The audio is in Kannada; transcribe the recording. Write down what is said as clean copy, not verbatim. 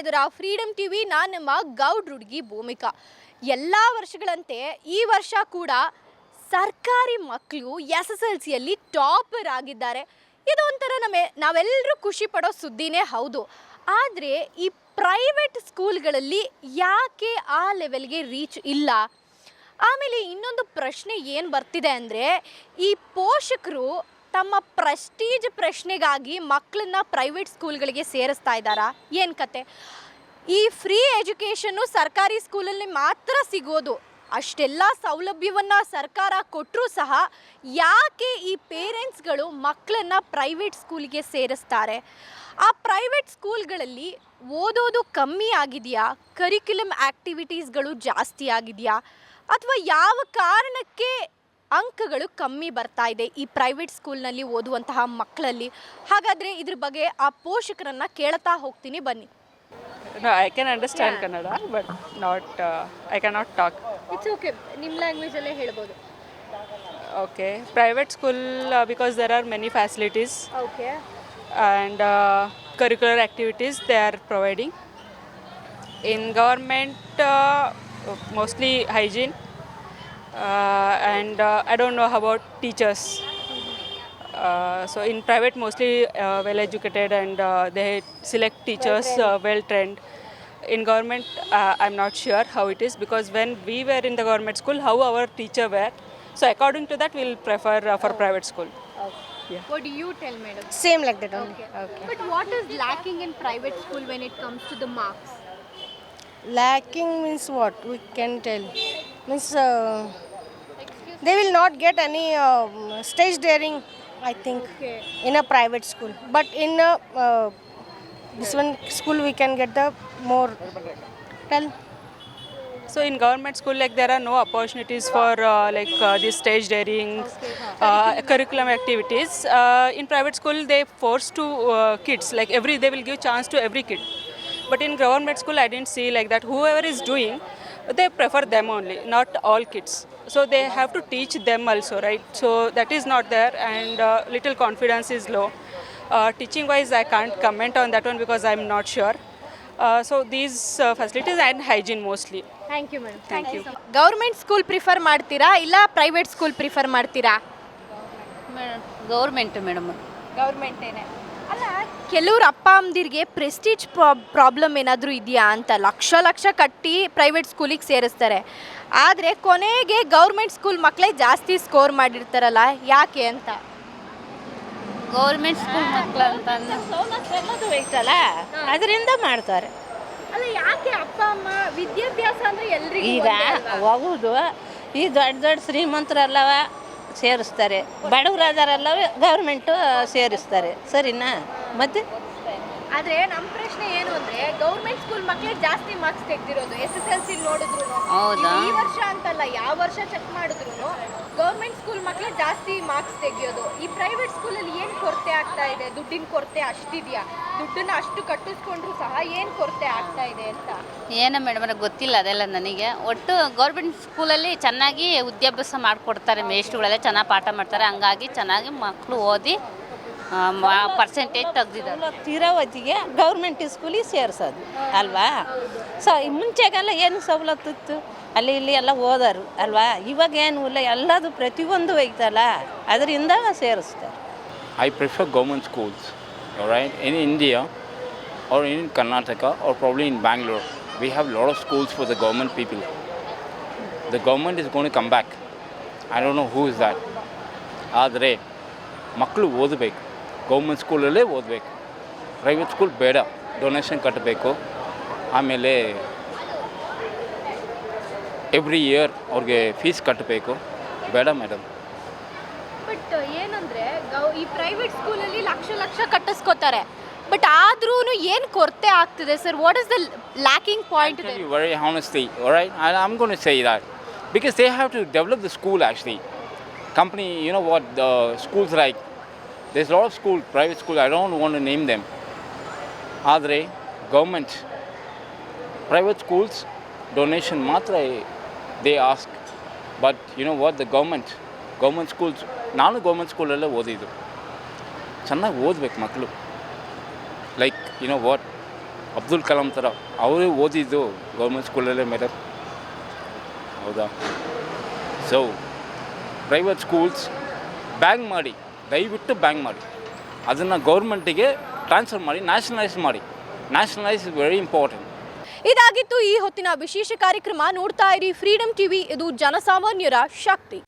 ಇದ್ದೀರಾ ಫ್ರೀಡಮ್ ಟಿವಿ. ನಾನು ನಿಮ್ಮ ಗೌಡ್ ಹುಡುಗಿ ಭೂಮಿಕಾ. ಎಲ್ಲ ವರ್ಷಗಳಂತೆ ಈ ವರ್ಷ ಕೂಡ ಸರ್ಕಾರಿ ಮಕ್ಕಳು SSLCಯಲ್ಲಿ ಟಾಪರ್ ಆಗಿದ್ದಾರೆ. ಇದು ಒಂಥರ ನಾವೆಲ್ಲರೂ ಖುಷಿ ಪಡೋ ಸುದ್ದಿನೇ ಹೌದು. ಆದರೆ ಈ ಪ್ರೈವೇಟ್ ಸ್ಕೂಲ್ಗಳಲ್ಲಿ ಯಾಕೆ ಆ ಲೆವೆಲ್ಗೆ ರೀಚ್ ಇಲ್ಲ? ಆಮೇಲೆ ಇನ್ನೊಂದು ಪ್ರಶ್ನೆ ಏನು ಬರ್ತಿದೆ ಅಂದರೆ, ಈ ಪೋಷಕರು ತಮ್ಮ ಪ್ರೆಸ್ಟೀಜ್ ಪ್ರಶ್ನೆಗಾಗಿ ಮಕ್ಕಳನ್ನ ಪ್ರೈವೇಟ್ ಸ್ಕೂಲ್ಗಳಿಗೆ ಸೇರಿಸ್ತಾ ಇದ್ದಾರಾ? ಏನು ಕತೆ? ಈ ಫ್ರೀ ಎಜುಕೇಷನ್ನು ಸರ್ಕಾರಿ ಸ್ಕೂಲಲ್ಲಿ ಮಾತ್ರ ಸಿಗೋದು. ಅಷ್ಟೆಲ್ಲ ಸೌಲಭ್ಯವನ್ನು ಸರ್ಕಾರ ಕೊಟ್ಟರೂ ಸಹ ಯಾಕೆ ಈ ಪೇರೆಂಟ್ಸ್ಗಳು ಮಕ್ಕಳನ್ನ ಪ್ರೈವೇಟ್ ಸ್ಕೂಲ್ಗೆ ಸೇರಿಸ್ತಾರೆ? ಆ ಪ್ರೈವೇಟ್ ಸ್ಕೂಲ್ಗಳಲ್ಲಿ ಓದೋದು ಕಮ್ಮಿ ಆಗಿದೆಯಾ? ಕರಿಕ್ಯುಲಮ್ ಆ್ಯಕ್ಟಿವಿಟೀಸ್ಗಳು ಜಾಸ್ತಿ ಆಗಿದೆಯಾ? ಅಥವಾ ಯಾವ ಕಾರಣಕ್ಕೆ ಅಂಕಗಳು ಕಮ್ಮಿ ಬರ್ತಾ ಇದೆ ಈ ಪ್ರೈವೇಟ್ ಸ್ಕೂಲ್ನಲ್ಲಿ ಓದುವಂತಹ ಮಕ್ಕಳಲ್ಲಿ? ಹಾಗಾದರೆ ಇದ್ರ ಬಗ್ಗೆ ಆ ಪೋಷಕರನ್ನು ಕೇಳ್ತಾ ಹೋಗ್ತೀನಿ, ಬನ್ನಿ. No, I can understand Kannada, but not. I cannot talk. It's okay, ನಿಮ್ಮ ಲ್ಯಾಂಗ್ವೇಜಲ್ಲೇ ಹೇಳ್ಬೋದು. Okay, private school because there are many facilities okay, and curricular activities they are providing. In government, mostly hygiene, and I don't know about teachers. So in private mostly well educated and they select teachers well trained. In government I'm not sure how it is, because when we were in the government school how our teacher were, so according to that we'll prefer for private school. what do you tell, madam? Same like that only. Okay. But what is lacking in private school when it comes to the marks? Lacking means what? We can tell. Means they will not get any stage daring, I think, Okay. in a private school. But in this one school we can get the more. Tell. So in government school, like there are no opportunities for this stage daring, curriculum activities. In private school, they force to kids, like they will give chance to every kid. But in government school, I didn't see like that. Whoever is doing, they prefer them only, not all kids. So they have to teach them also, right? So that is not there, and little confidence is low. Teaching wise, I can't comment on that one because I'm not sure. So these facilities and hygiene mostly. Thank you madam. Thank you. Government school prefer ಮಾಡ್ತೀರಾ ಇಲ್ಲ ಪ್ರೈವೇಟ್ ಸ್ಕೂಲ್ ಪ್ರಿಫರ್ ಮಾಡ್ತೀರಾ? Government madam. ಗೌರ್ಮೆಂಟೇನೆ. ಅಲ್ಲ, ಕೆಲವ್ರು ಅಪ್ಪ ಅಮ್ಮದಿರಿಗೆ ಪ್ರೆಸ್ಟೀಜ್ ಪ್ರಾಬ್ಲಮ್ ಏನಾದರೂ ಇದೆಯಾ ಅಂತ ಲಕ್ಷ ಕಟ್ಟಿ ಪ್ರೈವೇಟ್ ಸ್ಕೂಲಿಗೆ ಸೇರಿಸ್ತಾರೆ. ಆದರೆ ಕೊನೆಗೆ ಗೌರ್ಮೆಂಟ್ ಸ್ಕೂಲ್ ಮಕ್ಕಳೇ ಜಾಸ್ತಿ ಸ್ಕೋರ್ ಮಾಡಿರ್ತಾರಲ್ಲ, ಯಾಕೆ ಅಂತ? ಗೌರ್ಮೆಂಟ್ ಸ್ಕೂಲ್ ಮಕ್ಕಳು ಅಂತ ಸೌಲಭ್ಯ ಬೇಕಲ್ಲ, ಅದರಿಂದ ಮಾಡ್ತಾರೆ. ಅಲ್ಲ, ಯಾಕೆ ಅಪ್ಪ ಅಮ್ಮ ವಿದ್ಯಾಭ್ಯಾಸ ಅಂದರೆ ಎಲ್ರಿಗೂ ಈಗ ಹೌದು, ಈ ದೊಡ್ಡ ದೊಡ್ಡ ಶ್ರೀಮಂತರೆಲ್ಲವ ಸೇರಿಸ್ತಾರೆ, ಬಡವರಾದರೆಲ್ಲವ ಗೌರ್ಮೆಂಟು ಸೇರಿಸ್ತಾರೆ, ಸರಿನಾ? ಮತ್ತೆ ಆದರೆ ನಮ್ಮ ಪ್ರಶ್ನೆ ಏನು ಅಂದರೆ, ಗೌರ್ಮೆಂಟ್ ಸ್ಕೂಲ್ ಮಕ್ಕಳೇ ಜಾಸ್ತಿ ಮಾರ್ಕ್ಸ್ ತೆಗೆದಿರೋದು. SSLC ನೋಡಿದ್ರು ಹೌದಾ? ಈ ವರ್ಷ ಅಂತಲ್ಲ, ಯಾವ ವರ್ಷ ಚೆಕ್ ಮಾಡಿದ್ರು ಗೌರ್ಮೆಂಟ್ ಸ್ಕೂಲ್ ಮಕ್ಕಳೇ ಜಾಸ್ತಿ ಮಾರ್ಕ್ಸ್ ತೆಗೆಯೋದು. ಈ ಪ್ರೈವೇಟ್ ಸ್ಕೂಲಲ್ಲಿ ಏನು ಕೊರತೆ ಆಗ್ತಾ ಇದೆ? ದುಡ್ಡಿನ ಕೊರತೆ ಅಷ್ಟಿದೆಯಾ? ದುಡ್ಡನ್ನ ಅಷ್ಟು ಕಟ್ಟಿಸ್ಕೊಂಡ್ರು ಸಹ ಏನು ಕೊರತೆ ಆಗ್ತಾ ಇದೆ ಅಂತ? ಏನೋ ಮೇಡಮ್ ಗೊತ್ತಿಲ್ಲ ಅದೆಲ್ಲ ನನಗೆ. ಒಟ್ಟು ಗೌರ್ಮೆಂಟ್ ಸ್ಕೂಲಲ್ಲಿ ಚೆನ್ನಾಗಿ ವಿದ್ಯಾಭ್ಯಾಸ ಮಾಡಿಕೊಡ್ತಾರೆ, ಮೇಷ್ಟ್ರುಗಳೆಲ್ಲ ಚೆನ್ನಾಗಿ ಪಾಠ ಮಾಡ್ತಾರೆ, ಹಂಗಾಗಿ ಚೆನ್ನಾಗಿ ಮಕ್ಕಳು ಓದಿ ಪರ್ಸೆಂಟೇಜ್ ತೆಗ್ದಿದ್ದಾರೆ. ತೀರಾ ಹೊತ್ತಿಗೆ ಗೌರ್ಮೆಂಟ್ ಸ್ಕೂಲಿಗೆ ಸೇರಿಸೋದು ಅಲ್ವಾ? ಸೊ ಮುಂಚೆಗೆಲ್ಲ ಏನು ಸವಲತ್ತು ಇತ್ತು, ಅಲ್ಲಿ ಇಲ್ಲಿ ಎಲ್ಲ ಓದರು ಅಲ್ವಾ? ಇವಾಗ ಏನು ಇಲ್ಲ, ಎಲ್ಲದು ಪ್ರತಿಯೊಂದು ಐತಲ್ಲ, ಅದರಿಂದ ಸೇರಿಸ್ತಾರೆ. I prefer government schools, all right? In India or in Karnataka or probably in Bangalore, we have a lot of schools for the government people. The government is going to come back. I don't know who is that. ಆದರೆ ಮಕ್ಕಳು ಓದಬೇಕು, ಗೌರ್ಮೆಂಟ್ ಸ್ಕೂಲಲ್ಲೇ ಓದಬೇಕು. ಪ್ರೈವೇಟ್ ಸ್ಕೂಲ್ ಬೇಡ, ಡೊನೇಷನ್ ಕಟ್ಟಬೇಕು, ಆಮೇಲೆ ಎವ್ರಿ ಇಯರ್ ಅವ್ರಿಗೆ ಫೀಸ್ ಕಟ್ಟಬೇಕು, ಬೇಡ ಮೇಡಮ್. ಬಟ್ ಏನಂದರೆ ಈ ಪ್ರೈವೇಟ್ ಸ್ಕೂಲಲ್ಲಿ ಲಕ್ಷ ಕಟ್ಟಿಸ್ಕೋತಾರೆ, ಬಟ್ ಆದ್ರೂ ಏನು ಕೊರತೆ ಆಗ್ತಿದೆ sir? What is the lacking point? Very honestly, all right? I'm going to say that because they have to develop the school actually. Company, you know what, the schools like, there's a lot of school, private school, I don't want to name them. ಆದರೆ government, private schools, donation ಮಾತ್ರ they ask. But you know what, the government schools, ನಾನು ಗೌರ್ಮೆಂಟ್ ಸ್ಕೂಲಲ್ಲೇ ಓದಿದ್ದು. ಚೆನ್ನಾಗಿ ಓದಬೇಕು ಮಕ್ಕಳು. Like, you know what, Abdul Kalam ಥರ ಅವರು ಓದಿದ್ದು ಗೌರ್ಮೆಂಟ್ ಸ್ಕೂಲಲ್ಲೇ ಮೇಡಮ್, ಹೌದಾ? ಸೊ ಪ್ರೈವೇಟ್ ಸ್ಕೂಲ್ಸ್ ಬ್ಯಾಂಗ್ ಮಾಡಿ, ದಯವಿಟ್ಟು ಬ್ಯಾಂಗ್ ಮಾಡಿ, ಅದನ್ನು ಗೌರ್ಮೆಂಟಿಗೆ ಟ್ರಾನ್ಸ್ಫರ್ ಮಾಡಿ, ನ್ಯಾಷನಲೈಸ್ ವೆರಿ ಇಂಪಾರ್ಟೆಂಟ್. ಇದಾಗಿತ್ತು ಈ ಹೊತ್ತಿನ ವಿಶೇಷ ಕಾರ್ಯಕ್ರಮ. ನೋಡ್ತಾ ಇರಿ ಫ್ರೀಡಮ್ ಟಿವಿ, ಇದು ಜನಸಾಮಾನ್ಯರ ಶಕ್ತಿ.